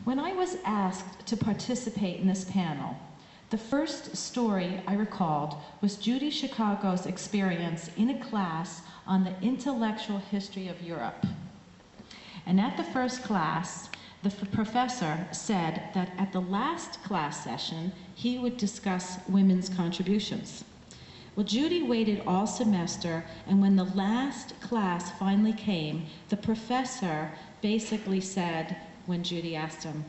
When I was asked to participate in this panel, the first story I recalled was Judy Chicago's experience in a class on the intellectual history of Europe. And at the first class, the professor said that at the last class session, he would discuss women's contributions. Well, Judy waited all semester, and when the last class finally came, the professor basically said, when Judy asked him,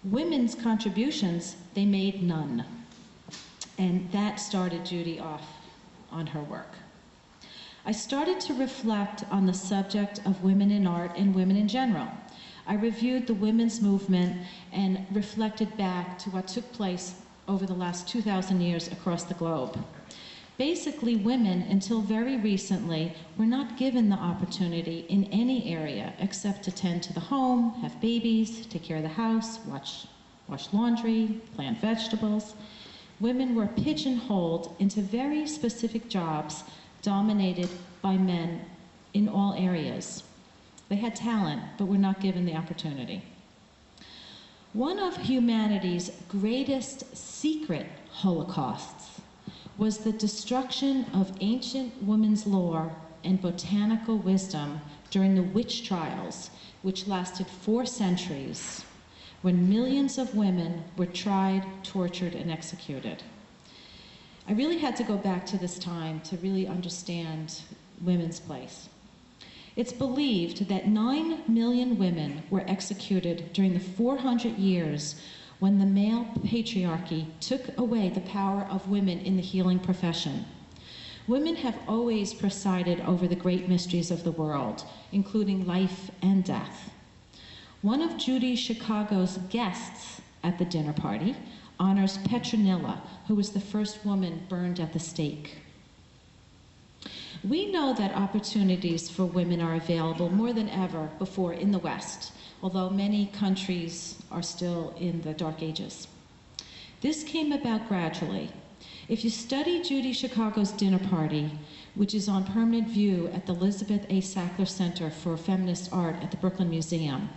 women's contributions, they made none. And that started Judy off on her work. I started to reflect on the subject of women in art and women in general. I reviewed the women's movement and reflected back to what took place over the last 2,000 years across the globe. Basically, women, until very recently, were not given the opportunity in any area except to tend to the home, have babies, take care of the house, wash laundry, plant vegetables. Women were pigeonholed into very specific jobs dominated by men in all areas. They had talent, but were not given the opportunity. One of humanity's greatest secret holocausts was the destruction of ancient women's lore and botanical wisdom during the witch trials, which lasted 4 centuries, when millions of women were tried, tortured, and executed. I really had to go back to this time to really understand women's place. It's believed that 9 million women were executed during the 400 years when the male patriarchy took away the power of women in the healing profession. Women have always presided over the great mysteries of the world, including life and death. One of Judy Chicago's guests at the dinner party honors Petronilla, who was the first woman burned at the stake. We know that opportunities for women are available more than ever before in the West, although many countries are still in the Dark Ages. This came about gradually. If you study Judy Chicago's dinner party, which is on permanent view at the Elizabeth A. Sackler Center for Feminist Art at the Brooklyn Museum,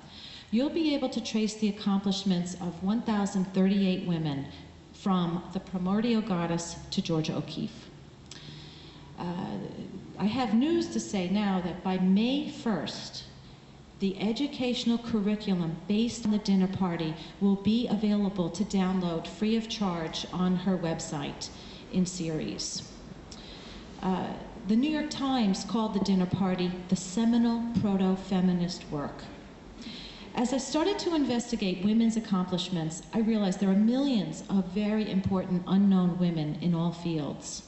you'll be able to trace the accomplishments of 1,038 women, from the primordial goddess to Georgia O'Keeffe. I have news to say now that by May 1st, the educational curriculum based on the dinner party will be available to download free of charge on her website in series. The New York Times called the dinner party the seminal proto-feminist work. As I started to investigate women's accomplishments, I realized there are millions of very important unknown women in all fields.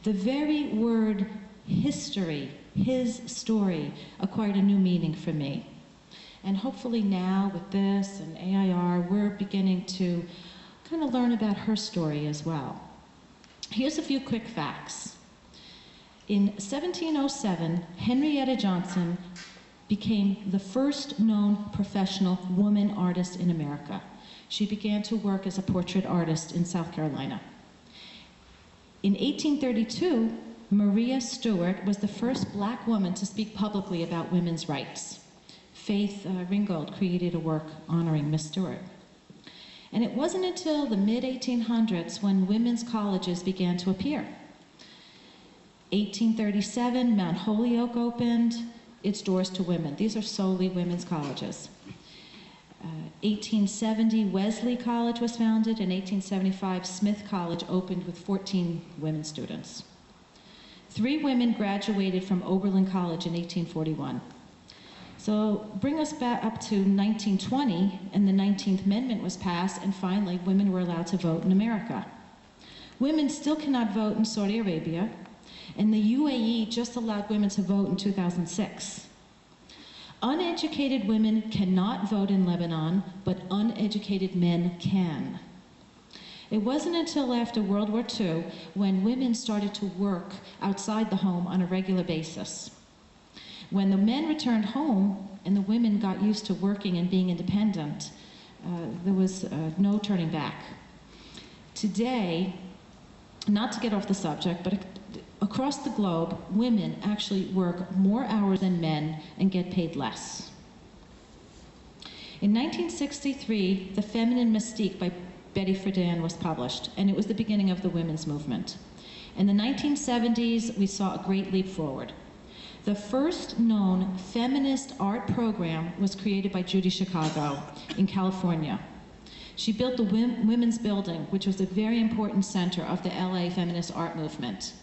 The very word history, his story, acquired a new meaning for me. And hopefully now with this and AIR, we're beginning to kind of learn about her story as well. Here's a few quick facts. In 1707, Henrietta Johnson became the first known professional woman artist in America. She began to work as a portrait artist in South Carolina. In 1832, Maria Stewart was the first Black woman to speak publicly about women's rights. Faith Ringgold created a work honoring Miss Stewart. And it wasn't until the mid-1800s when women's colleges began to appear. 1837, Mount Holyoke opened its doors to women. These are solely women's colleges. 1870, Wesley College was founded. In 1875, Smith College opened with 14 women students. 3 women graduated from Oberlin College in 1841. So bring us back up to 1920, and the 19th Amendment was passed, and finally women were allowed to vote in America. Women still cannot vote in Saudi Arabia, and the UAE just allowed women to vote in 2006. Uneducated women cannot vote in Lebanon, but uneducated men can. It wasn't until after World War II when women started to work outside the home on a regular basis. When the men returned home and the women got used to working and being independent, there was no turning back. Today, not to get off the subject, but across the globe, women actually work more hours than men and get paid less. In 1963, The Feminine Mystique by Betty Friedan was published, and it was the beginning of the women's movement. In the 1970s, we saw a great leap forward. The first known feminist art program was created by Judy Chicago in California. She built the Women's Building, which was a very important center of the LA feminist art movement.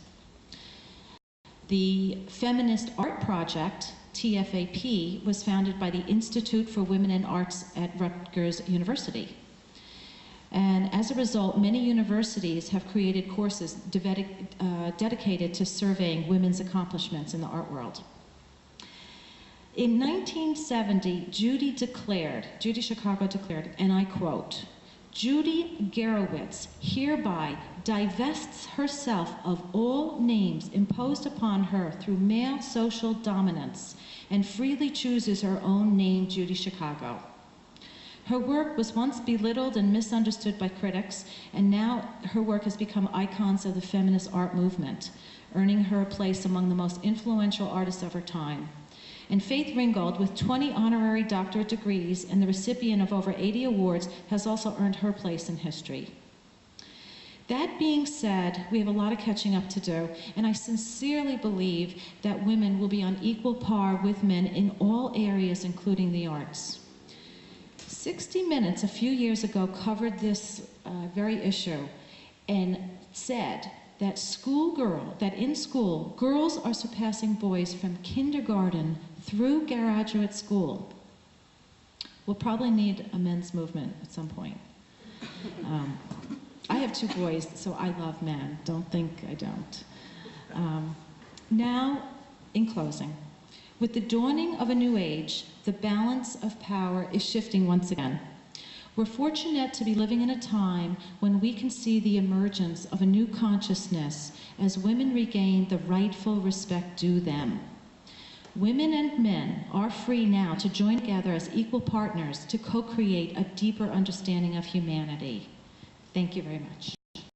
The Feminist Art Project, TFAP, was founded by the Institute for Women in Arts at Rutgers University. And as a result, many universities have created courses dedicated to surveying women's accomplishments in the art world. In 1970, Judy Chicago declared, and I quote, "Judy Gerowitz hereby divests herself of all names imposed upon her through male social dominance and freely chooses her own name, Judy Chicago." Her work was once belittled and misunderstood by critics, and now her work has become icons of the feminist art movement, earning her a place among the most influential artists of her time. And Faith Ringgold, with 20 honorary doctorate degrees and the recipient of over 80 awards, has also earned her place in history. That being said, we have a lot of catching up to do, and I sincerely believe that women will be on equal par with men in all areas, including the arts. 60 Minutes a few years ago covered this very issue and said that in school, girls are surpassing boys from kindergarten through graduate school. We'll probably need a men's movement at some point. I have 2 boys, so I love men. Don't think I don't. Now, in closing, with the dawning of a new age, the balance of power is shifting once again. We're fortunate to be living in a time when we can see the emergence of a new consciousness as women regain the rightful respect due them. Women and men are free now to join together as equal partners to co-create a deeper understanding of humanity. Thank you very much.